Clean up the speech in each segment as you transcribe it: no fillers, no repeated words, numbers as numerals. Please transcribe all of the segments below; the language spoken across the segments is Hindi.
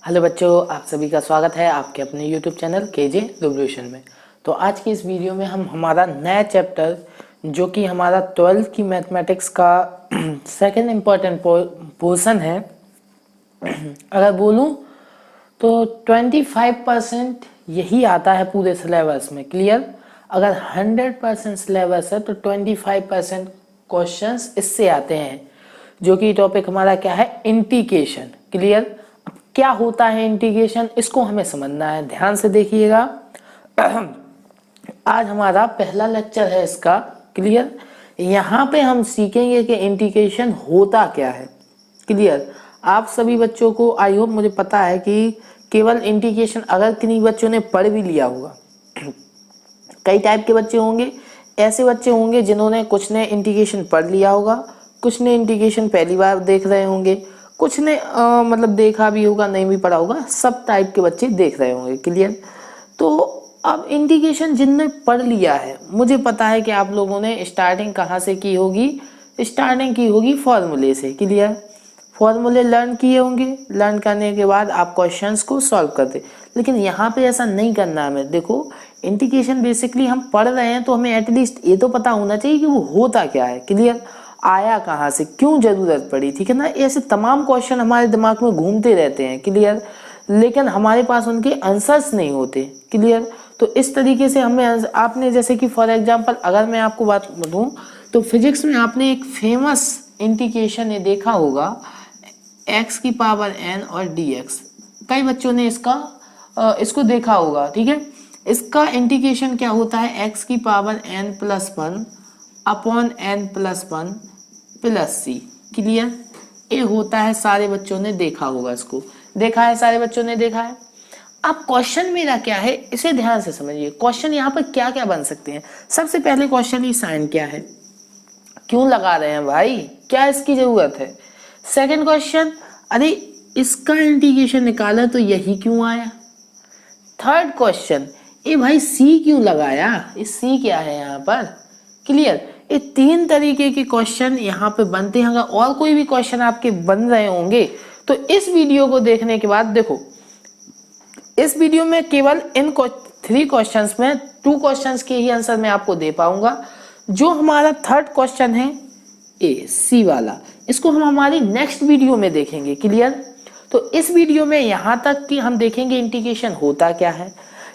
हेलो बच्चों, आप सभी का स्वागत है आपके अपने YouTube चैनल केजे रिवोल्यूशन में। तो आज की इस वीडियो में हम हमारा नया चैप्टर जो कि हमारा 12th की मैथमेटिक्स का सेकंड इम्पॉर्टेंट पोर्शन है, अगर बोलूं तो 25% यही आता है पूरे सिलेबस में। क्लियर? अगर 100% सिलेबस है तो 25% क्वेश्चंस इससे आते हैं, जो कि टॉपिक हमारा क्या है, इंटीग्रेशन। क्लियर? अब क्या होता है इंटीग्रेशन, इसको हमें समझना है, ध्यान से देखिएगा। आज हमारा पहला लेक्चर है इसका। क्लियर? यहाँ पे हम सीखेंगे कि इंटीग्रेशन होता क्या है। क्लियर? आप सभी बच्चों को आई होप मुझे पता है कि केवल इंटीग्रेशन अगर किन्हीं बच्चों ने पढ़ भी लिया होगा, कई टाइप के बच्चे होंगे। ऐसे बच्चे होंगे जिन्होंने कुछ ने इंटीग्रेशन पढ़ लिया होगा, कुछ ने इंटीग्रेशन पहली बार देख रहे होंगे, कुछ ने मतलब देखा भी होगा, नहीं भी पढ़ा होगा, सब टाइप के बच्चे देख रहे होंगे। क्लियर? तो अब इंटीग्रेशन जिनने पढ़ लिया है, मुझे पता है कि आप लोगों ने स्टार्टिंग कहाँ से की होगी, स्टार्टिंग की होगी फॉर्मूले से। क्लियर? फॉर्मूले लर्न किए होंगे, लर्न करने के बाद आप क्वेश्चंस को सॉल्व करते। लेकिन यहाँ पे ऐसा नहीं करना है हमें। देखो, इंटीग्रेशन बेसिकली हम पढ़ रहे हैं तो हमें एटलीस्ट ये तो पता होना चाहिए कि वो होता क्या है। क्लियर? आया कहाँ से, क्यों जरूरत पड़ी, ठीक है ना। ऐसे तमाम क्वेश्चन हमारे दिमाग में घूमते रहते हैं। क्लियर? लेकिन हमारे पास उनके आंसर्स नहीं होते। क्लियर? तो इस तरीके से हमें आपने जैसे कि फॉर एग्जांपल अगर मैं आपको बात बताऊं तो फिजिक्स में आपने एक फेमस इंटीग्रेशन ये देखा होगा, x की पावर n और dx। कई बच्चों ने इसको देखा होगा। ठीक है, इसका इंटीग्रेशन क्या होता है, x की power n plus 1 upon n plus 1 plus c। Clear? ये होता है, सारे बच्चों ने देखा होगा, इसको देखा है, सारे बच्चों ने देखा है। अब क्वेश्चन मेरा क्या है, इसे ध्यान से समझिए। क्वेश्चन यहाँ पर क्या क्या बन सकते हैं। सबसे पहले क्वेश्चन, ये साइन क्या है, क्यों लगा रहे हैं भाई, क्या इसकी जरूरत है। सेकंड क्वेश्चन, अरे इसका इंटीग्रेशन निकाला तो यही क्यों आया। थर्ड क्वेश्चन, ए भाई सी क्यों लगाया, इस सी क्या है यहाँ पर। क्लियर? ये तीन तरीके के क्वेश्चन यहाँ पे बनते हैं। अगर और कोई भी क्वेश्चन आपके बन रहे होंगे तो इस वीडियो को देखने के बाद, देखो इस वीडियो में केवल इन 3 क्वेश्चंस में 2 क्वेश्चंस के ही आंसर मैं आपको दे पाऊंगा। जो हमारा थर्ड क्वेश्चन है ए सी वाला, इसको हम हमारी नेक्स्ट वीडियो में देखेंगे। क्लियर? तो इस वीडियो में यहाँ तक कि हम देखेंगे इंटीग्रेशन होता क्या है,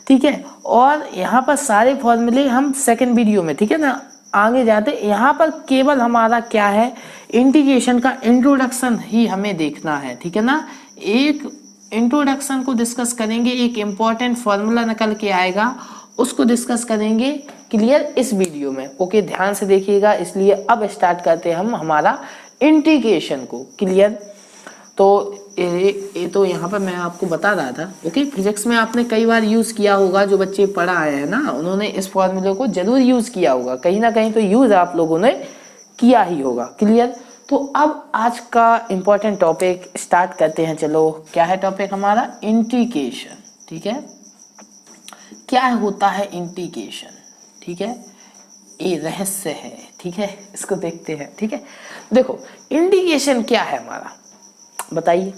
ठीक है, और यहाँ पर सारे फॉर्मूले हम सेकंड वीडियो में, ठीक है ना, आगे जाते। यहाँ पर केवल हमारा क्या है, इंटीग्रेशन का इंट्रोडक्शन ही हमें देखना है। ठीक है ना, एक इंट्रोडक्शन को डिस्कस करेंगे, एक इम्पॉर्टेंट फॉर्मूला निकल के आएगा, उसको डिस्कस करेंगे। क्लियर? इस वीडियो में। ओके, ध्यान से देखिएगा। इसलिए अब स्टार्ट करते हैं हम हमारा इंटीग्रेशन को। क्लियर? तो ये तो यहाँ पर मैं आपको बता रहा था। ओके, फिजिक्स में आपने कई बार यूज किया होगा, जो बच्चे पढ़ा आए हैं ना, उन्होंने इस फॉर्मूले को जरूर यूज किया होगा, कहीं ना कहीं तो यूज आप लोगों ने किया ही होगा। क्लियर? तो अब आज का इंपॉर्टेंट टॉपिक स्टार्ट करते हैं। चलो, क्या है टॉपिक हमारा, इंटीग्रेशन। ठीक है, क्या होता है इंटीग्रेशन, ठीक है, ये रहस्य है। ठीक है, इसको देखते हैं। ठीक है, देखो इंटीग्रेशन क्या है हमारा, बताइए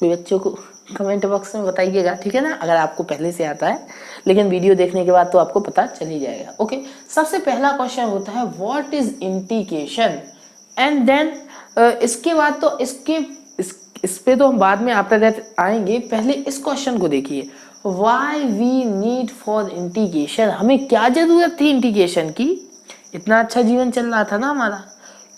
कोई बच्चों को कमेंट बॉक्स में बताइएगा। ठीक है ना, अगर आपको पहले से आता है, लेकिन वीडियो देखने के बाद तो आपको पता चल ही जाएगा। ओके, सबसे पहला क्वेश्चन होता है what is integration, and then इसके बाद तो इस पे तो हम बाद में आफ्टर दैट आएंगे। पहले इस क्वेश्चन को देखिए, why we need for integration, हमें क्या जरूरत थी इंटीग्रेशन की। इतना अच्छा जीवन चल रहा था ना हमारा,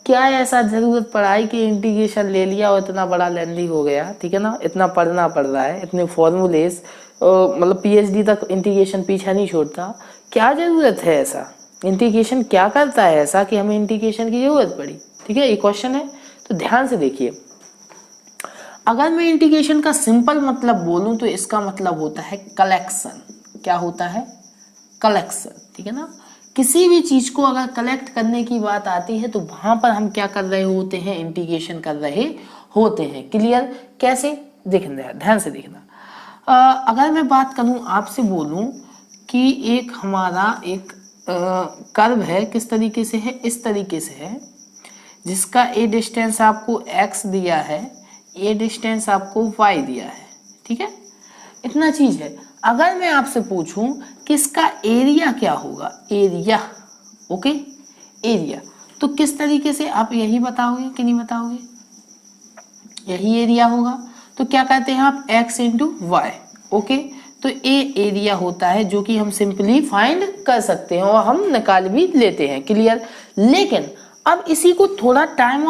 क्या ऐसा जरूरत पड़ा है कि इंटीग्रेशन ले लिया और इतना बड़ा लेंदी हो गया। ठीक है ना, इतना पढ़ना पड़ रहा है, इतने फॉर्मूलेस, मतलब पीएचडी तक इंटीग्रेशन पीछा नहीं छोड़ता। क्या जरूरत है ऐसा, इंटीग्रेशन क्या करता है ऐसा कि हमें इंटीग्रेशन की जरूरत पड़ी। ठीक है, ये क्वेश्चन है, तो ध्यान से देखिए। अगर मैं इंटीग्रेशन का सिंपल मतलब बोलूं तो इसका मतलब होता है कलेक्शन। क्या होता है, कलेक्शन। ठीक है ना, किसी भी चीज को अगर कलेक्ट करने की बात आती है तो वहां पर हम क्या कर रहे होते हैं, इंटीग्रेशन कर रहे होते हैं। क्लियर? कैसे, देखना, ध्यान से देखना। अगर मैं बात करूं, आपसे बोलूं कि एक हमारा एक कर्व है, किस तरीके से है, इस तरीके से है, जिसका ए डिस्टेंस आपको x दिया है, ए डिस्टेंस आपको y दिया है। ठीक है, इतना चीज है। अगर मैं आपसे पूछूं कि इसका एरिया क्या होगा, एरिया, ओके, एरिया, तो किस तरीके से आप यही बताओगे कि नहीं बताओगे, यही एरिया होगा। तो क्या कहते हैं आप, x इंटू वाई, ओके। तो ए एरिया होता है जो कि हम सिंपली फाइंड कर सकते हैं और हम निकाल भी लेते हैं, क्लियर। लेकिन अब इसी को थोड़ा टाइम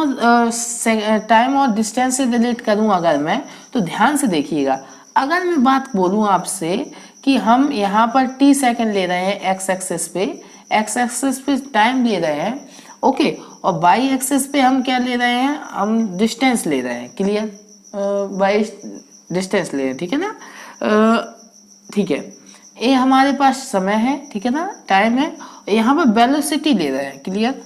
और डिस्टेंस से रिलेट करूं अगर मैं, तो ध्यान से देखिएगा। अगर मैं बात बोलूं आपसे कि हम यहाँ पर t सेकंड ले रहे हैं x एक्सिस पे टाइम ले रहे हैं, ओके, और y एक्सिस पे हम क्या ले रहे हैं, हम डिस्टेंस ले रहे हैं, क्लियर, y डिस्टेंस ले रहे हैं, ठीक है ना, ठीक है। ये हमारे पास समय है, ठीक है ना, टाइम है, यहाँ पर वेलोसिटी ले रहे हैं, क्लियर,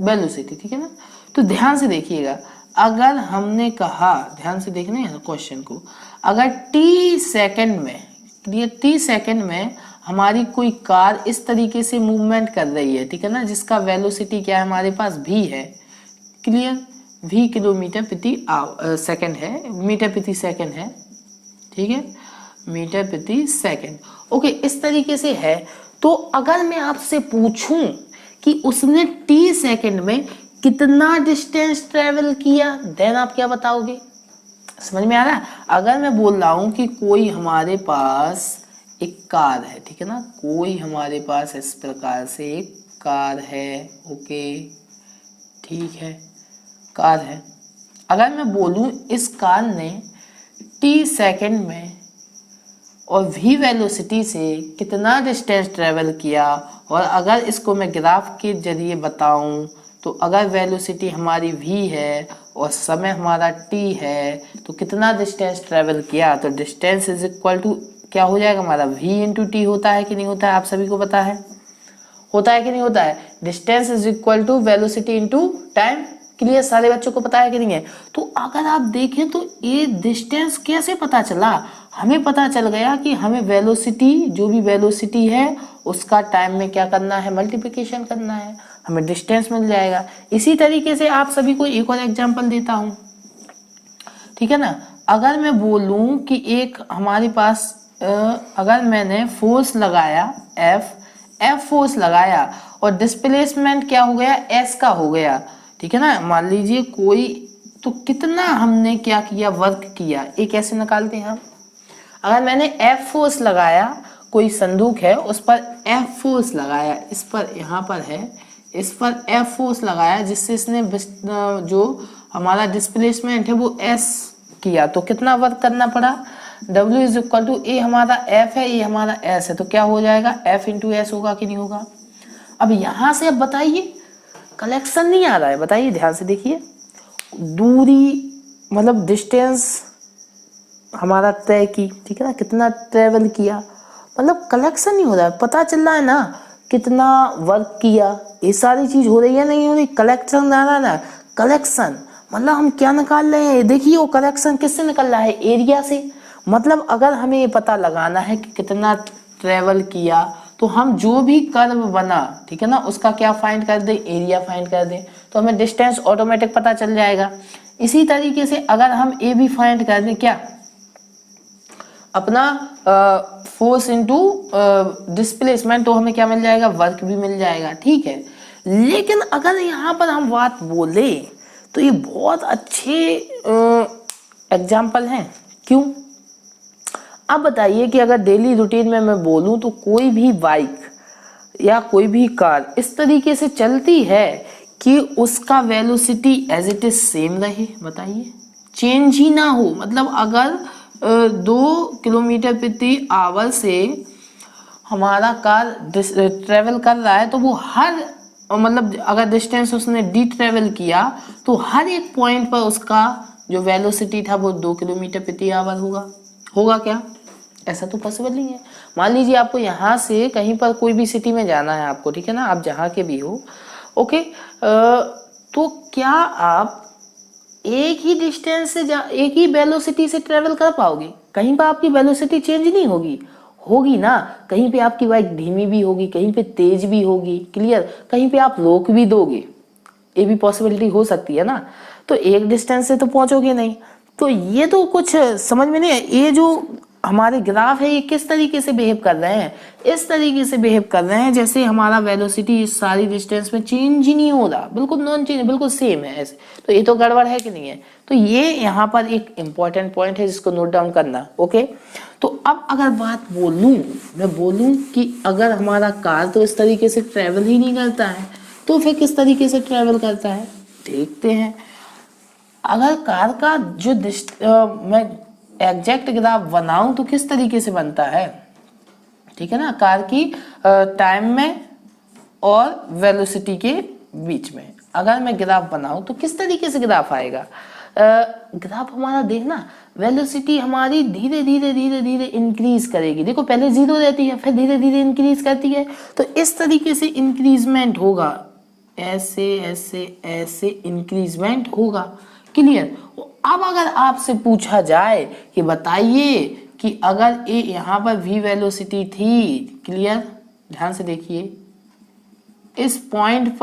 वेलोसिटी, ठीक है ना। तो ध्यान से देखिएगा, अगर हमने कहा, ध्यान से देखना है क्वेश्चन को, अगर t सेकंड में, क्लियर, t सेकंड में हमारी कोई कार इस तरीके से मूवमेंट कर रही है, ठीक है ना, जिसका वेलोसिटी क्या है हमारे पास v है, क्लियर, v किलोमीटर प्रति सेकंड है, मीटर प्रति सेकंड है, ठीक है, मीटर प्रति सेकंड, ओके, इस तरीके से है। तो अगर मैं आपसे पूछूं कि उसने t सेकंड में कितना डिस्टेंस ट्रेवल किया, देन आप क्या बताओगे, समझ में आ रहा है। अगर मैं बोल रहा हूं कि कोई हमारे पास एक कार है, ठीक है ना, कोई हमारे पास इस प्रकार से एक कार है, ओके, ठीक है, कार है। अगर मैं बोलूं इस कार ने t सेकंड में और v वेलोसिटी से कितना डिस्टेंस ट्रेवल किया, और अगर इसको मैं ग्राफ के जरिए बताऊं, तो अगर वेलोसिटी हमारी v है और समय हमारा t है, तो कितना डिस्टेंस ट्रेवल किया, तो डिस्टेंस इज इक्वल टू क्या हो जाएगा हमारा, v इंटू टी होता है कि नहीं होता है, आप सभी को पता है, होता है कि नहीं होता है, distance is equal to velocity into time, clear, सारे बच्चों को पता है कि नहीं है। तो अगर आप देखें तो ये डिस्टेंस कैसे पता चला, हमें पता चल गया कि हमें वेलोसिटी, जो भी वेलोसिटी है उसका टाइम में क्या करना है, मल्टीप्लिकेशन करना है, हमें डिस्टेंस मिल जाएगा। इसी तरीके से आप सभी को एक और एग्जांपल देता हूं, ठीक है ना। अगर मैं बोलूं कि एक हमारे पास अगर मैंने फोर्स लगाया F फोर्स लगाया और डिस्प्लेसमेंट क्या हो गया, S का हो गया, ठीक है ना, मान लीजिए कोई, तो कितना हमने क्या किया, वर्क किया, ये कैसे निकालते हैं हम। अगर मैंने F फोर्स लगाया, कोई संदूक है उस पर F फोर्स लगाया, इस पर, यहाँ पर है, इस पर F फोर्स लगाया, जिससे इसने जो हमारा डिस्प्लेसमेंट है वो S किया, तो कितना वर्क करना पड़ा, W इज इक्वल टू, ए हमारा F है, ये हमारा S है, तो क्या हो जाएगा, F इंटू S होगा कि नहीं होगा। अब यहां से अब बताइए, कलेक्शन नहीं आ रहा है, बताइए, ध्यान से देखिए, दूरी मतलब डिस्टेंस हमारा तय की, ठीक है ना, कितना ट्रेवल किया, मतलब कलेक्शन नहीं हो रहा है, पता चल रहा है ना कितना वर्क किया, ये सारी चीज हो रही है, नहीं हो रही, कलेक्शन आ रहा है ना, कलेक्शन मतलब हम क्या निकाल रहे हैं, देखिए वो कलेक्शन किससे निकल रहा है, एरिया से। मतलब अगर हमें ये पता लगाना है कि कितना ट्रेवल किया, तो हम जो भी कर्व बना, ठीक है ना, उसका क्या फाइंड कर दें, एरिया फाइंड कर दें, तो हमें डिस्टेंस ऑटोमेटिक पता चल जाएगा। इसी तरीके से अगर हम ए भी फाइंड कर दें, क्या, अपना फोर्स इनटू डिस्प्लेसमेंट, तो हमें क्या मिल जाएगा, वर्क भी मिल जाएगा, ठीक है। लेकिन अगर यहाँ पर हम बात बोले तो ये बहुत अच्छे एग्जाम्पल हैं, क्यों। अब बताइए कि अगर डेली रूटीन में मैं बोलूं तो कोई भी बाइक या कोई भी कार इस तरीके से चलती है कि उसका velocity as it is same रहे, बताइए, चेंज ही ना हो। मतलब अगर 2 किलोमीटर प्रति आवर से हमारा कार ट्रेवल कर रहा है, तो वो हर, मतलब अगर डिस्टेंस उसने डी ट्रेवल किया, तो हर एक पॉइंट पर उसका जो वेलोसिटी था वो 2 किलोमीटर प्रति आवर होगा क्या, ऐसा तो पॉसिबल नहीं है। मान लीजिए आपको यहाँ से कहीं पर कोई भी सिटी में जाना है आपको, ठीक है ना, आप जहाँ के भी हो, ओके, तो क्या आप एक ही डिस्टेंस से एक ही वेलोसिटी से ट्रेवल कर पाओगे, कहीं पर आपकी वेलोसिटी चेंज नहीं होगी ना, कहीं पे आपकी बाइक धीमी भी होगी, कहीं पे तेज भी होगी, क्लियर, कहीं पे आप रोक भी दोगे, ये भी पॉसिबिलिटी हो सकती है ना। तो एक डिस्टेंस से तो पहुंचोगे नहीं, तो ये तो कुछ समझ में नहीं है। ये जो हमारे ग्राफ है ये किस तरीके से बिहेव कर रहे हैं, इस तरीके से बिहेव कर रहे हैं जैसे हमारा वेलोसिटी इस सारी डिस्टेंस में चेंज ही नहीं हो रहा, बिल्कुल नॉन चेंज, बिल्कुल सेम है ऐसे। तो ये तो गड़बड़ है कि नहीं है। तो ये यहाँ पर एक इंपॉर्टेंट पॉइंट है जिसको नोट डाउन करना। ओके, तो अब अगर बात बोलूँ, मैं बोलूँ कि अगर हमारा कार तो इस तरीके से ट्रेवल ही नहीं करता है तो फिर किस तरीके से ट्रेवल करता है, देखते हैं। अगर कार का जो मैं एग्जैक्ट ग्राफ बनाऊं तो किस तरीके से बनता है, ठीक है ना, कार की टाइम में और वेलोसिटी के बीच में अगर मैं ग्राफ बनाऊं तो किस तरीके से ग्राफ आएगा। ग्राफ हमारा देखना, वेलोसिटी हमारी धीरे धीरे धीरे धीरे इंक्रीज करेगी। देखो पहले 0 रहती है फिर धीरे धीरे इंक्रीज करती है, तो इस तरीके से इंक्रीजमेंट होगा, ऐसे ऐसे ऐसे इंक्रीजमेंट होगा। क्लियर। अब अगर आपसे पूछा जाए कि बताइए कि अगर ये यहाँ पर v वेलोसिटी थी, क्लियर, ध्यान से देखिए, इस पॉइंट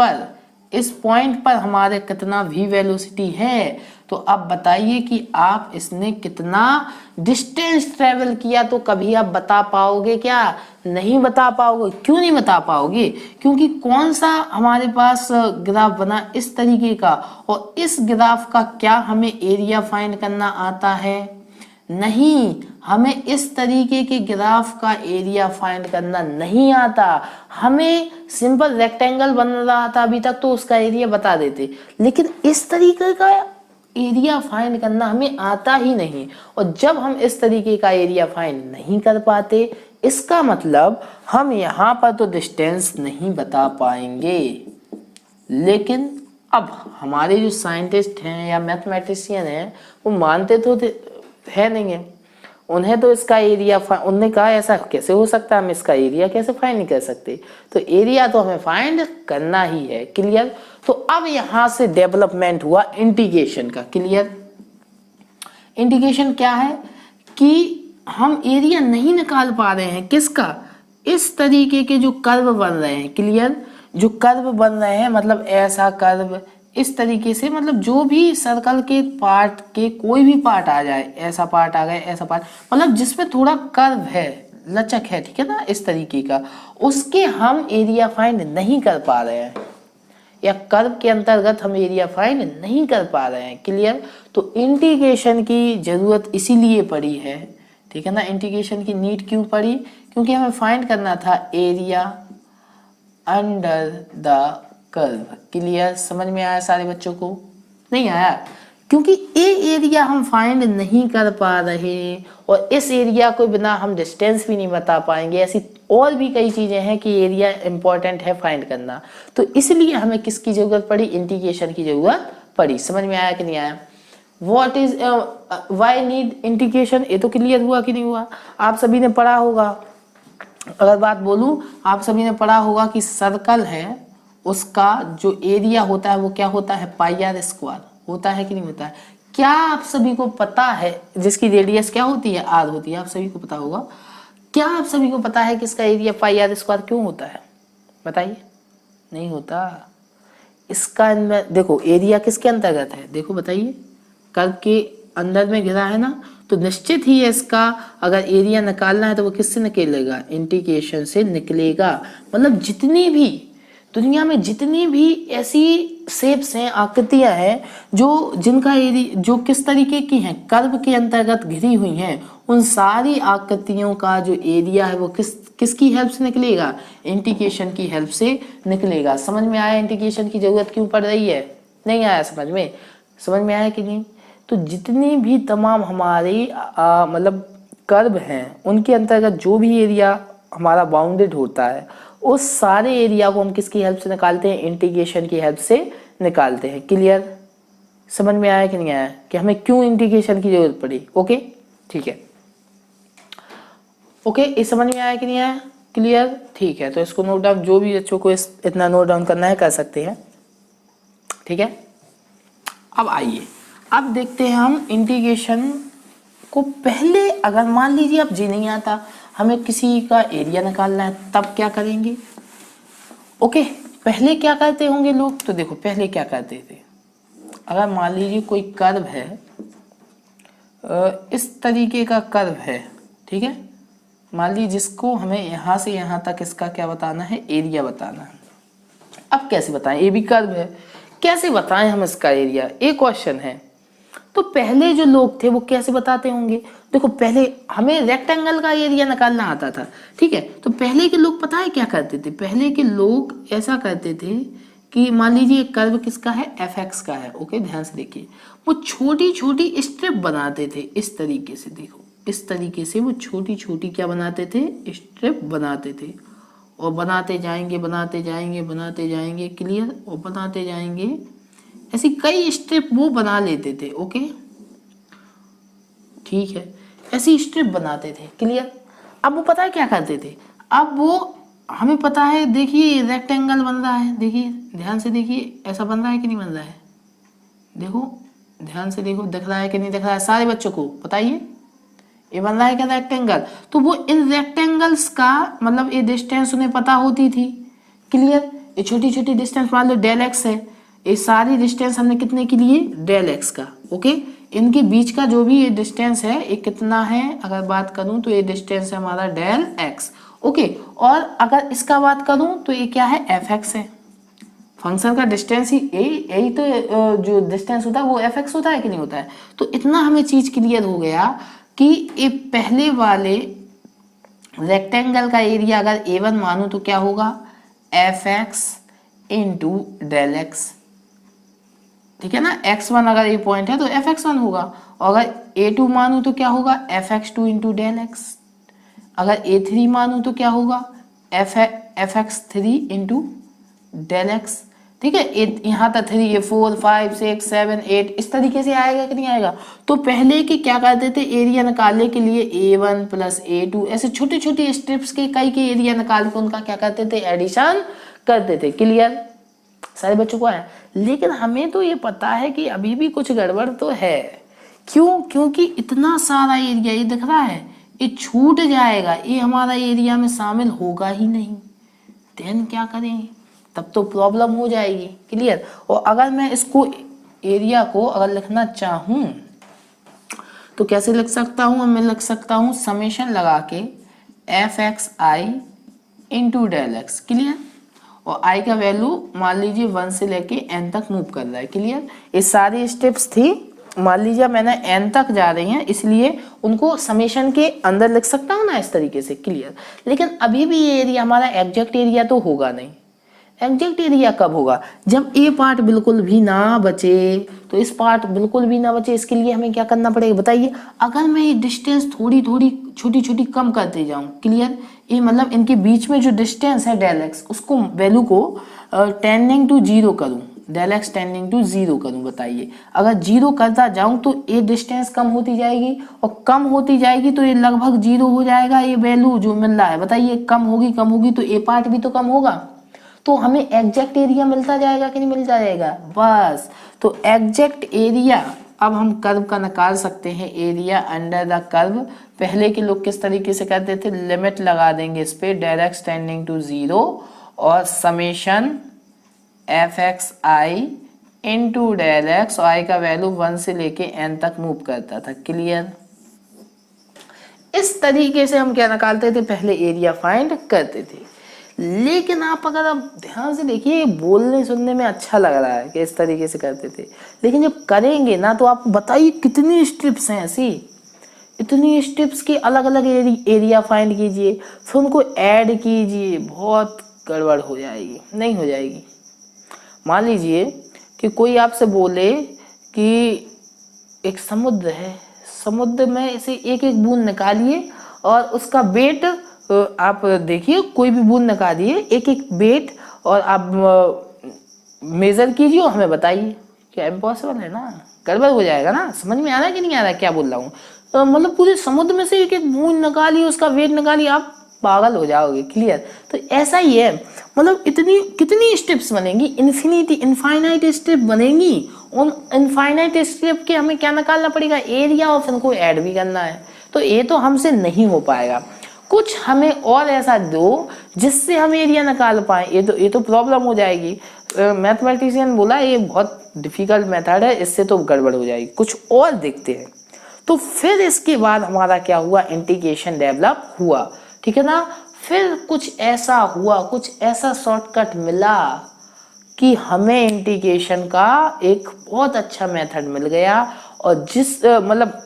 पर हमारे कितना v वेलोसिटी है, तो अब बताइए कि आप इसने कितना डिस्टेंस ट्रेवल किया। तो कभी आप बता पाओगे क्या, नहीं बता पाओगे। क्यों नहीं बता पाओगे, क्योंकि कौन सा हमारे पास ग्राफ बना इस तरीके का, और इस ग्राफ का क्या हमें एरिया फाइंड करना आता है, नहीं, हमें इस तरीके के ग्राफ का एरिया फाइंड करना नहीं आता। हमें सिंपल रेक्टेंगल बन रहा था अभी तक तो उसका एरिया बता देते, लेकिन इस तरीके का एरिया फाइंड करना हमें आता ही नहीं। और जब हम इस तरीके का एरिया फाइंड नहीं कर पाते, इसका मतलब हम यहाँ पर तो डिस्टेंस नहीं बता पाएंगे। लेकिन अब हमारे जो साइंटिस्ट हैं या मैथमेटिशियन हैं वो मानते तो है नहीं है, उन्हें तो इसका एरिया उन्होंने कहा ऐसा कैसे हो सकता है, हम इसका एरिया कैसे फाइंड नहीं कर सकते। तो एरिया तो हमें फाइंड करना ही है। क्लियर। तो अब यहां से डेवलपमेंट हुआ इंटीग्रेशन का। क्लियर। इंटीग्रेशन क्या है कि हम एरिया नहीं निकाल पा रहे हैं किसका, इस तरीके के जो कर्व बन रहे हैं। क्लियर। जो कर्व बन रहे हैं मतलब ऐसा कर्व, इस तरीके से, मतलब जो भी सर्कल के पार्ट के कोई भी पार्ट आ जाए, ऐसा पार्ट आ गया, ऐसा पार्ट, मतलब जिसमें थोड़ा कर्व है, लचक है, ठीक है ना, इस तरीके का, उसके हम एरिया फाइंड नहीं कर पा रहे हैं, या कर्व के अंतर्गत हम एरिया फाइंड नहीं कर पा रहे हैं। क्लियर। तो इंटीग्रेशन की जरूरत इसीलिए पड़ी है, ठीक है ना, इंटीग्रेशन की नीड क्यों पड़ी, क्योंकि हमें फाइंड करना था area under the curve. Clear. समझ में आया सारे बच्चों को, नहीं आया, क्योंकि ए एरिया हम फाइंड नहीं कर पा रहे और इस एरिया को बिना हम डिस्टेंस भी नहीं बता पाएंगे। ऐसी और भी कई चीजें हैं कि एरिया इंपॉर्टेंट है फाइंड करना, तो इसलिए हमें किसकी जरूरत पड़ी, इंटीग्रेशन की जरूरत पड़ी। समझ में आया कि नहीं आया। What is why need integration, ये तो क्लियर हुआ कि नहीं हुआ, आप सभी ने पढ़ा होगा। अगर बात बोलूं, आप सभी ने पढ़ा होगा कि सर्कल है उसका जो एरिया होता है वो क्या होता है, पाई आर स्क्वायर होता है कि नहीं होता है। क्या आप सभी को पता है, जिसकी रेडियस क्या होती है, आर होती है, आप सभी को पता होगा। क्या आप सभी को पता है कि इसका एरिया पाई आर स्क्वायर क्यों होता है, बताइए। नहीं होता। इसका देखो एरिया किसके अंतर्गत है, देखो बताइए, कर्व के अंदर में घिरा है ना, तो निश्चित ही है इसका अगर एरिया निकालना है तो वो किससे निकलेगा, इंटीग्रेशन से निकलेगा। मतलब जितनी भी दुनिया में जितनी भी ऐसी शेप्स हैं, आकृतियां हैं जो जिनका एरिया जो किस तरीके की हैं, कर्व के अंतर्गत घिरी हुई हैं, उन सारी आकृतियों का जो एरिया है वो किसकी हेल्प से निकलेगा, इंटीग्रेशन की हेल्प से निकलेगा। समझ में आया इंटीग्रेशन की जरूरत क्यों पड़ रही है, नहीं आया समझ में आया कि नहीं। तो जितनी भी तमाम हमारी मतलब कर्व हैं उनके अंतर्गत जो भी एरिया हमारा बाउंडेड होता है उस सारे एरिया को हम किसकी हेल्प से निकालते हैं, इंटीग्रेशन की हेल्प से निकालते हैं। क्लियर। समझ में आया कि नहीं आया कि हमें क्यों इंटीग्रेशन की जरूरत पड़ी। ओके ठीक है, ओके ये समझ में आया कि नहीं आया, क्लियर, ठीक है। तो इसको नोट डाउन, जो भी बच्चों को इतना नोट डाउन करना है कर सकते हैं, ठीक है। अब आइए अब देखते हैं हम इंटीग्रेशन को। पहले अगर मान लीजिए अब जी नहीं आता, हमें किसी का एरिया निकालना है, तब क्या करेंगे। ओके पहले क्या करते होंगे लोग, तो देखो पहले क्या करते थे, अगर मान लीजिए कोई कर्व है, इस तरीके का कर्व है, ठीक है। मान लीजिए जिसको हमें यहाँ से यहाँ तक इसका क्या बताना है, एरिया बताना है। अब कैसे बताएं, ये भी कर्व है, कैसे बताएं हम इसका एरिया, ये क्वेश्चन है। तो पहले जो लोग थे वो कैसे बताते होंगे, देखो पहले हमें रेक्टेंगल का एरिया निकालना आता था, ठीक है। तो पहले के लोग पता है क्या करते थे, पहले के लोग ऐसा करते थे कि मान लीजिए कर्व किसका है, एफ एक्स का है, ओके ध्यान से देखिए। वो छोटी छोटी स्ट्रिप बनाते थे इस तरीके से, देखो इस तरीके से वो छोटी छोटी क्या बनाते थे, स्ट्रिप बनाते थे, और बनाते जाएंगे बनाते जाएंगे बनाते जाएंगे, क्लियर, और बनाते जाएंगे, ऐसी कई स्ट्रिप वो बना लेते थे, ओके ठीक है, ऐसी स्ट्रिप बनाते थे, क्लियर। अब वो पता है क्या करते थे, अब वो हमें पता है, देखिए रेक्टेंगल बन रहा है, देखिए ध्यान से देखिए, ऐसा बन रहा है कि नहीं बन रहा है, देखो ध्यान से देखो, दिख रहा है कि नहीं दिख रहा है, सारे बच्चों को बताइए, ये बन रहा है क्या रेक्टेंगल। तो वो इन रेक्टेंगल्स का मतलब ये डिस्टेंस उन्हें पता होती थी, क्लियर। ये छोटी छोटी डिस्टेंस मान लो डेल एक्स है, ये सारी डिस्टेंस हमने कितने के लिए, डेल एक्स का, ओके। इनके बीच का जो भी ये डिस्टेंस है ये कितना है, अगर बात करूं तो ये डिस्टेंस है हमारा डेल एक्स, ओके। और अगर इसका बात करूं तो ये क्या है, एफ एक्स है। फंक्शन का डिस्टेंस ही यही तो जो डिस्टेंस होता है वो एफ एक्स होता है कि नहीं होता है। तो इतना हमें चीज क्लियर हो गया कि ये पहले वाले रेक्टेंगल का एरिया अगर A1 मानूं तो क्या होगा, F X into del X, ठीक है ना। x1 अगर ये पॉइंट है तो एफ एक्स वन होगा, और अगर A2 मानूं तो क्या होगा, F X two into del X. अगर A3 मानूं तो क्या होगा, F X three into del X, ठीक है। यहाँ तक 3, ये 4, 5, 6, 7, 8 इस तरीके से आएगा कि नहीं आएगा। तो पहले के क्या करते थे, एरिया निकालने के लिए A1 प्लस A2 ऐसे छोटे छोटे स्ट्रिप्स के कई के एरिया निकाल के उनका क्या करते थे, एडिशन करते थे, क्लियर, सारे बच्चों को आया। लेकिन हमें तो ये पता है कि अभी भी कुछ गड़बड़ तो है, क्यों, क्योंकि इतना सारा एरिया ये दिख रहा है, ये छूट जाएगा, ये हमारा एरिया में शामिल होगा ही नहीं, देन क्या करें, तब तो प्रॉब्लम हो जाएगी, क्लियर। और अगर मैं इसको एरिया को अगर लिखना चाहूं तो कैसे लिख सकता हूं, मैं लिख सकता हूं समेशन लगा के एफ एक्स आई इंटू डेल एक्स, क्लियर। और आई का वैल्यू मान लीजिए 1 से लेके n तक मूव कर रहा है, क्लियर। ये सारी स्टेप्स थी, मान लीजिए मैंने n तक जा रही हैं, इसलिए उनको समेशन के अंदर लिख सकता हूं ना इस तरीके से, क्लियर। लेकिन अभी भी ये एरिया हमारा एग्जैक्ट एरिया तो होगा नहीं। एग्जैक्ट एरिया कब होगा, जब ए पार्ट बिल्कुल भी ना बचे। तो इस पार्ट बिल्कुल भी ना बचे, इसके लिए हमें क्या करना पड़ेगा बताइए। अगर मैं ये डिस्टेंस थोड़ी थोड़ी छोटी छोटी कम करते जाऊं, क्लियर, ये मतलब इनके बीच में जो डिस्टेंस है डेल एक्स, उसको वैल्यू को टेंडिंग टू 0 करूं, डेल एक्स टेंडिंग टू 0 करूं, बताइए। अगर 0 करता जाऊं तो ये डिस्टेंस कम होती जाएगी, और कम होती जाएगी तो ये लगभग 0 हो जाएगा, ये वैल्यू जो मिल रहा है, बताइए कम होगी तो ए पार्ट भी तो कम होगा, तो हमें एग्जैक्ट एरिया मिलता जाएगा कि नहीं मिलता जाएगा, बस। तो एग्जैक्ट एरिया अब हम कर्व का निकाल सकते हैं, एरिया अंडर द कर्व। पहले के लोग किस तरीके से करते थे, लिमिट लगा देंगे इस पे, डेल एक्स टेंडिंग टू 0 और समेशन एफ एक्स आई इंटू डेल एक्स, और आई का वैल्यू 1 से लेके n तक मूव करता था, क्लियर। इस तरीके से हम क्या निकालते थे, पहले एरिया फाइंड करते थे। लेकिन आप अगर आप ध्यान से देखिए, बोलने सुनने में अच्छा लग रहा है कि इस तरीके से करते थे, लेकिन जब करेंगे ना तो आपको बताइए कितनी स्ट्रिप्स हैं ऐसी, इतनी स्ट्रिप्स की अलग अलग एरिया फाइंड कीजिए, फिर उनको ऐड कीजिए, बहुत गड़बड़ हो जाएगी, नहीं हो जाएगी। मान लीजिए कि कोई आपसे बोले कि एक समुद्र है, समुद्र में इसे एक एक बूंद निकालिए और उसका वेट आप देखिए, कोई भी बूंद निकालिए एक एक वेट और आप मेजर कीजिए और हमें बताइए, क्या इम्पॉसिबल है ना, गड़बड़ हो जाएगा ना। समझ में आ रहा है कि नहीं आ रहा है क्या बोल रहा हूँ, मतलब पूरे समुद्र में से एक एक बूंद निकालिए, उसका वेट निकालिए, आप पागल हो जाओगे, क्लियर। तो ऐसा ही है, मतलब इतनी कितनी स्टेप्स बनेंगी, इनफाइनाइट स्टेप बनेंगी, उन इनफाइनाइट स्टेप के हमें क्या निकालना पड़ेगा, एरिया, और फिर उनको ऐड भी करना है। तो ये तो हमसे नहीं हो पाएगा, कुछ हमें और ऐसा दो जिससे हम एरिया निकाल पाए, ये तो प्रॉब्लम हो जाएगी। मैथमेटिशियन बोला ये बहुत डिफिकल्ट मेथड है, इससे तो गड़बड़ हो जाएगी, कुछ और देखते हैं। तो फिर इसके बाद हमारा क्या हुआ, इंटीग्रेशन डेवलप हुआ, ठीक है ना। फिर कुछ ऐसा हुआ, कुछ ऐसा शॉर्टकट मिला कि हमें इंटीग्रेशन का एक बहुत अच्छा मेथड मिल गया, और जिस मतलब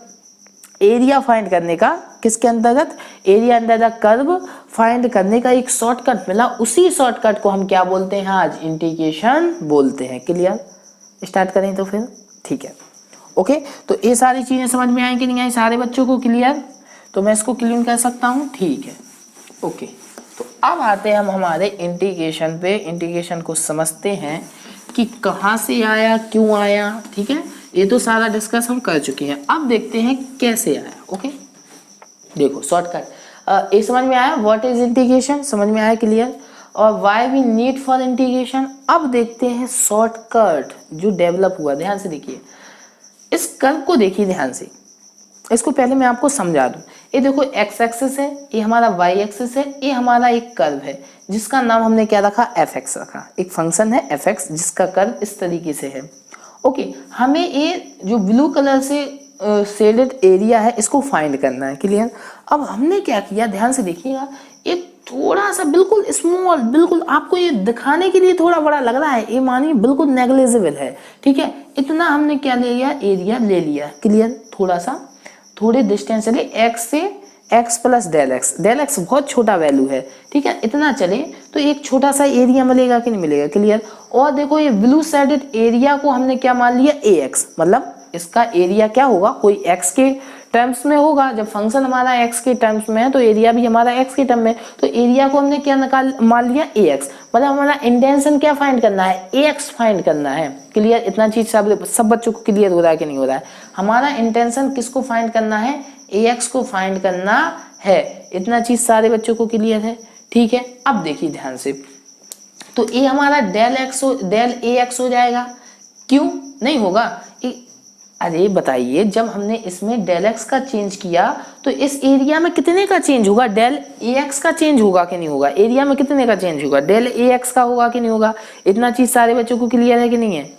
एरिया फाइंड करने का, किसके अंतर्गत, area under the curve find करने का एक शॉर्टकट मिला। उसी शॉर्टकट को हम क्या बोलते हैं आज, इंटीग्रेशन बोलते हैं। क्लियर, स्टार्ट करें तो फिर, ठीक है, ओके। तो ये सारी चीजें समझ में आई कि नहीं आई सारे बच्चों को, क्लियर। तो मैं इसको क्लीन कर सकता हूँ, ठीक है, ओके। तो अब आते हैं हम हमारे इंटीग्रेशन पे, इंटीग्रेशन को समझते हैं कि कहाँ से आया, क्यों आया, ठीक है। ये तो सारा डिस्कस हम कर चुके हैं, अब देखते हैं कैसे आया, ओके। देखो शॉर्टकट, ये समझ में आया, व्हाट इज इंटीग्रेशन, समझ में आया, क्लियर। और why we need for integration. अब देखते हैं शॉर्टकट जो डेवलप हुआ, ध्यान से देखिए, इस कर्व को देखिए ध्यान से, इसको पहले मैं आपको समझा दूं। ये देखो एक्स एक्सिस है, ये हमारा वाई एक्सिस है, ये हमारा एक कर्व है जिसका नाम हमने क्या रखा, एफ एक्स रखा। एक फंक्शन है एफ एक्स जिसका कर्व इस तरीके से है, ओके। हमें ये जो ब्लू कलर से शेडेड एरिया है इसको फाइंड करना है, क्लियर। अब हमने क्या किया, ध्यान से देखिएगा, एक थोड़ा सा बिल्कुल स्मॉल, बिल्कुल आपको ये दिखाने के लिए थोड़ा बड़ा लग रहा है, ये मानिए बिल्कुल नेग्लिजिबल है, ठीक है। इतना हमने क्या ले लिया, एरिया ले लिया, क्लियर। थोड़ा सा, थोड़े डिस्टेंस चले एक्स से, X plus del X, del X बहुत छोटा वैल्यू है, ठीक है। इतना चले तो एक छोटा सा एरिया मिलेगा कि नहीं मिलेगा, क्लियर। और देखो ये ब्लू शेडेड एरिया को हमने क्या मान लिया, ए एक्स, मतलब इसका एरिया क्या होगा, कोई एक्स के टर्म्स में होगा। जब फंक्शन हमारा एक्स के टर्म्स में है तो एरिया भी हमारा एक्स के टर्म में, तो एरिया को हमने क्या मान लिया, ए एक्स। मतलब हमारा इंटेंशन क्या फाइंड करना है, ए एक्स फाइंड करना है, क्लियर। इतना चीज सब बच्चों को क्लियर हो रहा है कि नहीं हो रहा है। हमारा इंटेंशन किसको फाइंड करना है, ए एक्स को फाइंड करना है। इतना चीज सारे बच्चों को क्लियर है, ठीक है। अब देखिए ध्यान से, तो ये हमारा del X, del A x हो जाएगा, क्यों नहीं होगा, अरे बताइए, जब हमने इसमें डेल एक्स का चेंज किया तो इस एरिया में कितने का चेंज होगा, डेल ए एक्स का चेंज होगा कि नहीं होगा, एरिया में कितने का चेंज होगा, डेल ए एक्स का होगा कि नहीं होगा। इतना चीज सारे बच्चों को क्लियर है कि नहीं है,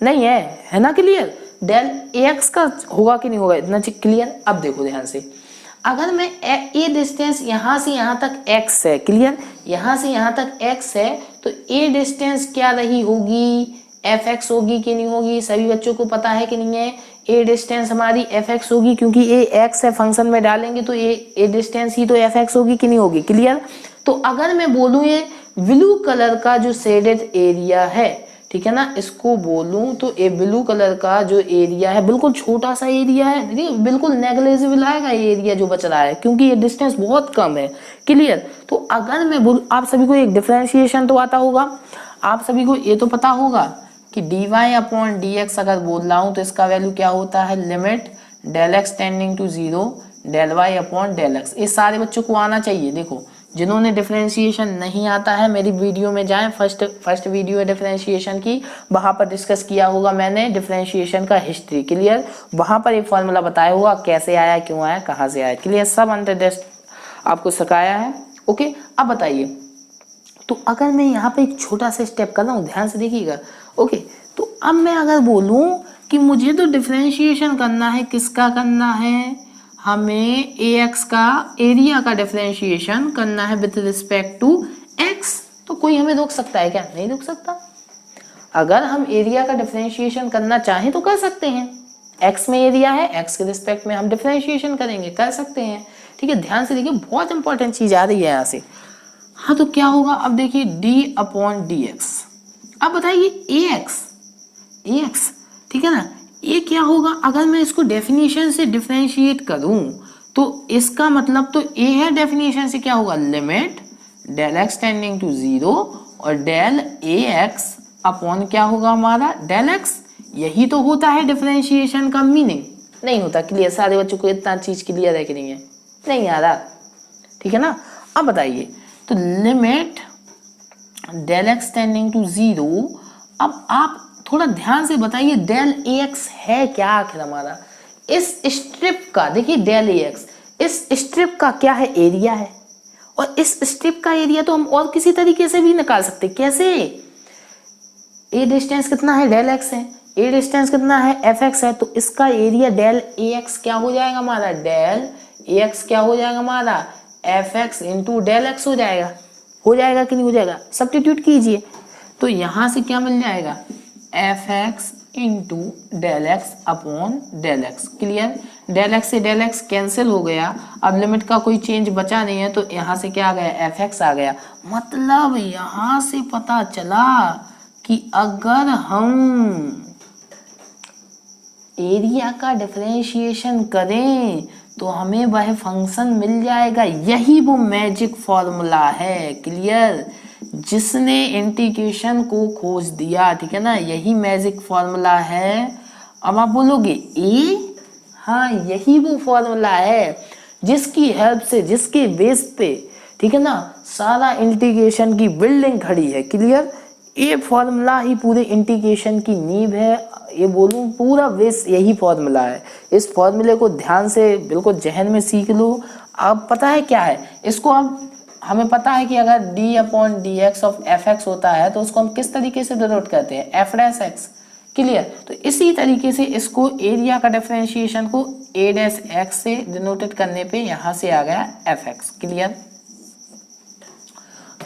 नहीं है ना, क्लियर। डेल ए एक्स का होगा कि नहीं होगा, इतना चीज क्लियर। अब देखो ध्यान से, अगर मैं ए डिस्टेंस यहाँ से यहाँ तक x है, क्लियर, यहाँ से यहाँ तक x है, तो ए डिस्टेंस क्या रही होगी, एफ एक्स होगी कि नहीं होगी, सभी बच्चों को पता है कि नहीं है। ए डिस्टेंस हमारी एफ एक्स होगी, क्योंकि ए एक्स है, फंक्शन में डालेंगे तो ए डिस्टेंस ही तो एफ एक्स होगी कि नहीं होगी, क्लियर। तो अगर मैं बोलूँ ये ब्लू कलर का जो शेडेड एरिया है, ठीक है ना, इसको बोलूं तो ये ब्लू कलर का जो एरिया है बिल्कुल छोटा सा एरिया है, बिल्कुल नेग्लिजिबल आएगा ये एरिया जो बच रहा है, क्योंकि ये डिस्टेंस बहुत कम है, क्लियर। तो अगर मैं बोलूं, आप सभी को एक डिफरेंशिएशन तो आता होगा, आप सभी को ये तो पता होगा कि dy अपॉन dx अगर बोल रहा हूं तो इसका वैल्यू क्या होता है, limit del x tending to 0 del y upon del X. ये सारे बच्चों को आना चाहिए। देखो जिन्होंने डिफरेंशिएशन नहीं आता है, मेरी वीडियो में जाएं, फर्स्ट वीडियो है डिफरेंशिएशन की, वहां पर डिस्कस किया होगा मैंने डिफरेंशिएशन का हिस्ट्री, क्लियर। वहां पर एक फॉर्मूला बताया होगा, कैसे आया, क्यों आया, कहाँ से आया, क्लियर, सब अंडर टेस्ट आपको सिखाया है, ओके। अब बताइए, तो अगर मैं यहाँ पे एक छोटा सा स्टेप कर रहा हूँ, ध्यान से देखिएगा, ओके। तो अब मैं अगर बोलूँ कि मुझे तो डिफरेंशिएशन करना है, किसका करना है, हमें ए एक्स का एरिया का डिफरेंशिएशन करना है विद रिस्पेक्ट टू एक्स, तो कोई हमें रोक सकता है क्या, नहीं रोक सकता। अगर हम एरिया का डिफरेंशिएशन करना चाहें तो कर सकते हैं, एक्स में एरिया है, एक्स के रिस्पेक्ट में हम डिफरेंशिएशन करेंगे, कर सकते हैं, ठीक है। ध्यान से देखिए, बहुत इंपॉर्टेंट चीज आ रही है यहाँ से। हाँ, तो क्या होगा, अब देखिए डी अपॉन डी एक्स। अब बताइए ए एक्स, ठीक है ना, ये क्या होगा, अगर मैं इसको डेफिनेशन से डिफरेंशिएट करूं तो इसका मतलब तो ए है, डेफिनेशन से क्या होगा, limit del x tending to 0 और डेल ए एक्स अपॉन क्या होगा हमारा, डेल एक्स। यही तो होता है डिफरेंशिएशन का मीनिंग, नहीं होता, क्लियर। सारे बच्चों को इतना चीज क्लियर है कि नहीं है, नहीं आ रहा, ठीक है ना। अब बताइए, तो limit del x tending to 0, अब आप थोड़ा ध्यान से बताइए, डेल ए एक्स है क्या आखिर हमारा, इस स्ट्रिप का, देखिए डेल ए एक्स इस स्ट्रिप का क्या है, एरिया है, और इस स्ट्रिप का एरिया तो हम और किसी तरीके से भी निकाल सकते, कैसे, ए डिस्टेंस कितना है, डेल एक्स है, ए डिस्टेंस कितना है fx है, तो इसका एरिया डेल ax क्या हो जाएगा हमारा, डेल ax क्या हो जाएगा हमारा, fx इंटू डेल एक्स हो जाएगा कि नहीं हो जाएगा, सब्स्टिट्यूट कीजिए तो यहाँ से क्या मिल जाएगा, fx into del x upon del x. Clear, del x से डेल एक्स कैंसिल हो गया, अब लिमिट का कोई चेंज बचा नहीं है तो यहाँ से क्या आ गया, fx आ गया। मतलब यहाँ से पता चला कि अगर हम एरिया का डिफरेंशिएशन करें तो हमें वह फंक्शन मिल जाएगा। यही वो मैजिक फॉर्मूला है, क्लियर, जिसने इंटीग्रेशन को खोज दिया, ठीक है ना, यही मैजिक फॉर्मूला है। अब आप बोलोगे ए, हाँ यही वो फॉर्मूला है जिसकी हेल्प से, जिसके बेस पे, ठीक है ना, सारा इंटीग्रेशन की बिल्डिंग खड़ी है। क्लियर, ये फॉर्मूला ही पूरे इंटीग्रेशन की नींव है, ये बोलूं पूरा बेस यही फॉर्मूला है। इस फॉर्मूले को ध्यान से बिल्कुल जहन में सीख लो। अब पता है क्या है इसको, हम हमें पता है कि अगर d upon D x of F x होता है तो उसको हम किस तरीके से डिनोट करते हैं, एफ डैश एक्स। क्लियर, तो इसी तरीके से इसको एरिया का डिफरेंशिएशन को ए डैश एक्स से डिनोटेड करने पे यहाँ से आ गया एफ एक्स। क्लियर,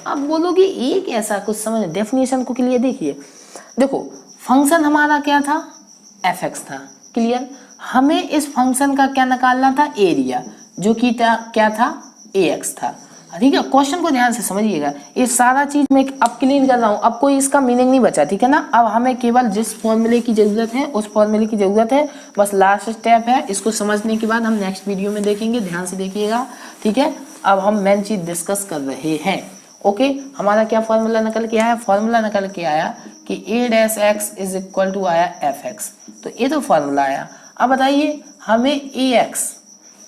अब बोलोगे एक ऐसा कुछ समझ, डेफिनेशन को क्लियर देखिए, देखो फंक्शन हमारा क्या था, एफ एक्स था। क्लियर, हमें इस फंक्शन का क्या निकालना था, एरिया, जो कि क्या था, ए एक्स था। ठीक है, क्वेश्चन को ध्यान से समझिएगा, ये सारा चीज मैं अब क्लीन कर रहा हूँ, अब कोई इसका मीनिंग नहीं बचा, ठीक है ना। अब हमें केवल जिस फॉर्मूले की जरूरत है उस फॉर्मूले की जरूरत है, बस लास्ट स्टेप है। इसको समझने के बाद हम नेक्स्ट वीडियो में देखेंगे, ध्यान से देखिएगा, ठीक है। अब हम मेन चीज डिस्कस कर रहे हैं। ओके, हमारा क्या फॉर्मूला निकल के आया, फॉर्मूला निकल के आया कि a dash x is equal to आया एफ एक्स, तो ये तो फॉर्मूला आया। अब बताइए हमें ए एक्स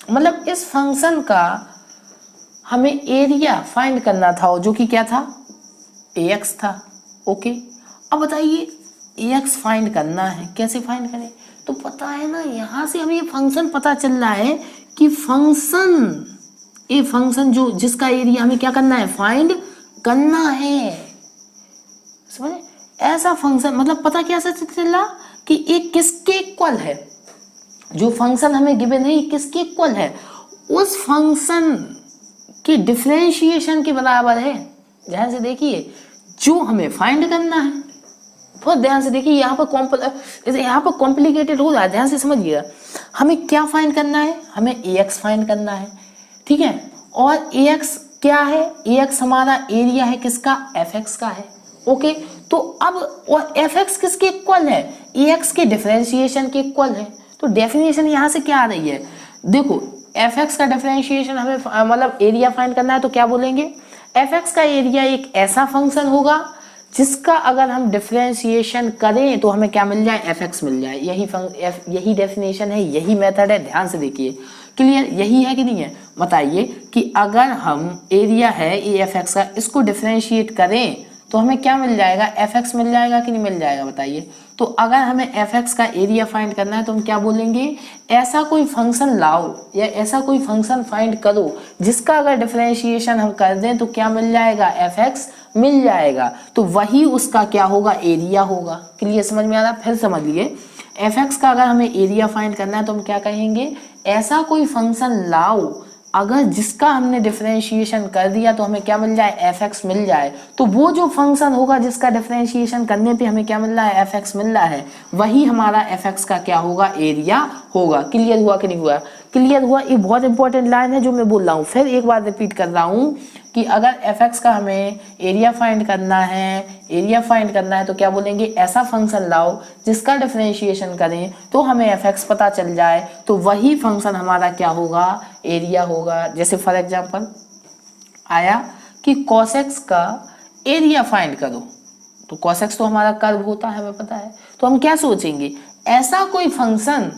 मतलब इस फंक्शन का हमें एरिया फाइंड करना था, जो कि क्या था, ए एक्स था। ओके, अब बताइए ए एक्स फाइंड करना है, कैसे फाइंड करें, तो पता है ना, यहाँ से हमें फंक्शन पता चल रहा है कि फंक्शन, ये फंक्शन जो जिसका एरिया हमें क्या करना है, फाइंड करना है। समझे, ऐसा फंक्शन मतलब पता क्या से चला कि ये किसके इक्वल है, जो फंक्शन हमें गिवन है किसके इक्वल है, उस फंक्शन के डिफरेंशिएशन के बराबर है। ध्यान से देखिए, जो हमें फाइंड करना है, बहुत ध्यान से देखिए, यहाँ पर कॉम्प्लिकेटेड हो रहा है, ध्यान से समझिएगा। हमें क्या फाइंड करना है, हमें ए एक्स फाइंड करना है, ठीक है। और ए एक्स क्या है, ए एक्स हमारा एरिया है किसका, एफ एक्स का है। ओके, तो अब और एफ एक्स किसके इक्वल है, ए एक्स के डिफरेंशिएशन के इक्वल है। तो डेफिनेशन यहाँ से क्या आ रही है, देखो एफ एक्स का डिफरेंशिएशन हमें मतलब एरिया फाइंड करना है, तो क्या बोलेंगे, एफ एक्स का एरिया एक ऐसा फंक्शन होगा जिसका अगर हम डिफरेंशिएशन करें तो हमें क्या मिल जाए, एफ एक्स मिल जाए। यही डेफिनेशन है, यही मेथड है, ध्यान से देखिए। क्लियर, यही है कि नहीं है, बताइए कि अगर हम एरिया है ए एफ एक्स का, इसको डिफरेंशिएट करें तो हमें क्या मिल जाएगा, एफ एक्स मिल जाएगा कि नहीं मिल जाएगा, बताइए। तो अगर हमें एफ एक्स का एरिया फाइंड करना है तो हम क्या बोलेंगे, ऐसा कोई फंक्शन लाओ या ऐसा कोई फंक्शन फाइंड करो जिसका अगर डिफरेंशिएशन हम कर दें तो क्या मिल जाएगा, एफ एक्स मिल जाएगा। तो वही उसका क्या होगा, एरिया होगा। क्लियर, समझ में आ रहा, फिर समझ लिए, एफ एक्स का अगर हमें एरिया फाइंड करना है तो हम क्या कहेंगे, ऐसा कोई फंक्शन लाओ अगर जिसका हमने डिफरेंशिएशन कर दिया तो हमें क्या मिल जाए, एफ एक्स मिल जाए। तो वो जो फंक्शन होगा जिसका डिफरेंशिएशन करने पे हमें क्या मिल रहा है, एफ एक्स मिल रहा है, वही हमारा एफ एक्स का क्या होगा, एरिया होगा। क्लियर हुआ कि नहीं हुआ, क्लियर हुआ। ये बहुत इंपॉर्टेंट लाइन है जो मैं बोल रहा हूँ, फिर एक बार रिपीट कर रहा हूँ कि अगर एफ एक्स का हमें एरिया फाइंड करना है तो क्या बोलेंगे, ऐसा फंक्शन लाओ जिसका डिफरेंशिएशन करें तो हमें एफ एक्स पता चल जाए, तो वही फंक्शन हमारा क्या होगा, एरिया होगा। जैसे फॉर एग्जांपल आया कि cos x का एरिया फाइंड करो, तो cos x तो हमारा कर्व होता है, हमें पता है। तो हम क्या सोचेंगे, ऐसा कोई फंक्शन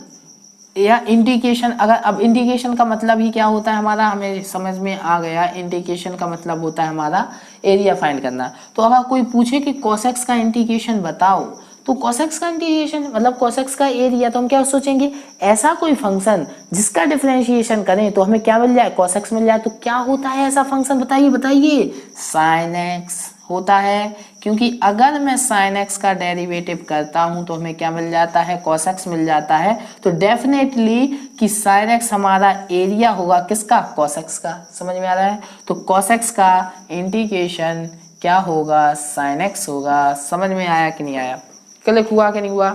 या इंटीग्रेशन, अगर अब इंटीग्रेशन का मतलब ही क्या होता है हमारा, हमें समझ में आ गया, इंटीग्रेशन का मतलब होता है हमारा एरिया फाइंड करना। तो अगर कोई पूछे कि cos x का इंटीग्रेशन बताओ, तो cos x का इंटीग्रेशन मतलब cos x का एरिया, तो हम क्या सोचेंगे, ऐसा कोई फंक्शन जिसका डिफरेंशिएशन करें तो हमें क्या मिल जाए, cos x मिल जाए। तो क्या होता है ऐसा फंक्शन, बताइए बताइए, sin x, होता है, क्योंकि अगर मैं साइन एक्स का डेरिवेटिव करता हूं तो हमें क्या मिल जाता है, कॉस एक्स मिल जाता है। तो डेफिनेटली कि साइन एक्स हमारा एरिया होगा किसका, कॉस एक्स का। समझ में आ रहा है। तो कॉस एक्स का इंटीग्रेशन क्या होगा, साइन एक्स होगा। समझ में आया कि नहीं आया, क्लियर हुआ कि नहीं हुआ,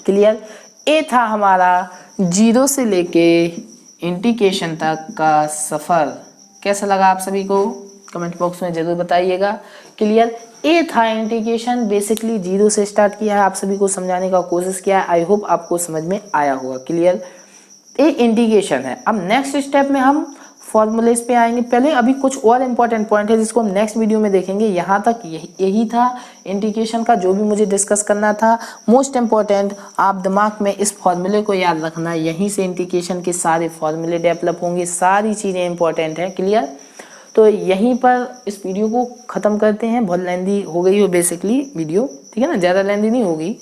क्लियर। ये था हमारा 0 से लेके इंटीग्रेशन तक का सफर। कैसा लगा आप सभी को, कमेंट बॉक्स में जरूर बताइएगा, क्लियर। ये था इंटीग्रेशन, बेसिकली 0 से स्टार्ट किया है, आप सभी को समझाने का कोशिश किया है। आई होप आपको समझ में आया होगा, क्लियर। ये इंटीग्रेशन है। अब नेक्स्ट स्टेप में हम फॉर्मूलेस पे आएंगे। पहले अभी कुछ और इंपॉर्टेंट पॉइंट है जिसको हम नेक्स्ट वीडियो में देखेंगे। यहाँ तक यही था इंटीग्रेशन का जो भी मुझे डिस्कस करना था। मोस्ट इंपॉर्टेंट आप दिमाग में इस फॉर्मूले को याद रखना, यहीं से इंटीग्रेशन के सारे फॉर्मूले डेवलप होंगे, सारी चीज़ें इंपॉर्टेंट है, क्लियर। तो यहीं पर इस वीडियो को ख़त्म करते हैं, बहुत लेंदी हो गई हो बेसिकली वीडियो, ठीक है ना, ज़्यादा लेंदी नहीं होगी।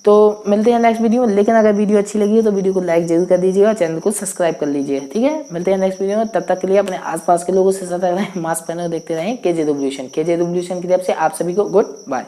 तो मिलते हैं नेक्स्ट वीडियो में। लेकिन अगर वीडियो अच्छी लगी है तो वीडियो को लाइक जरूर कर दीजिएगा, चैनल को सब्सक्राइब कर लीजिए, ठीक है। मिलते हैं नेक्स्ट वीडियो में, तब तक के लिए अपने आसपास के लोगों से सतर्क रहें, मास्क पहने देखते रहें। केजे रिवोल्यूशन की तरफ से आप सभी को गुड बाय।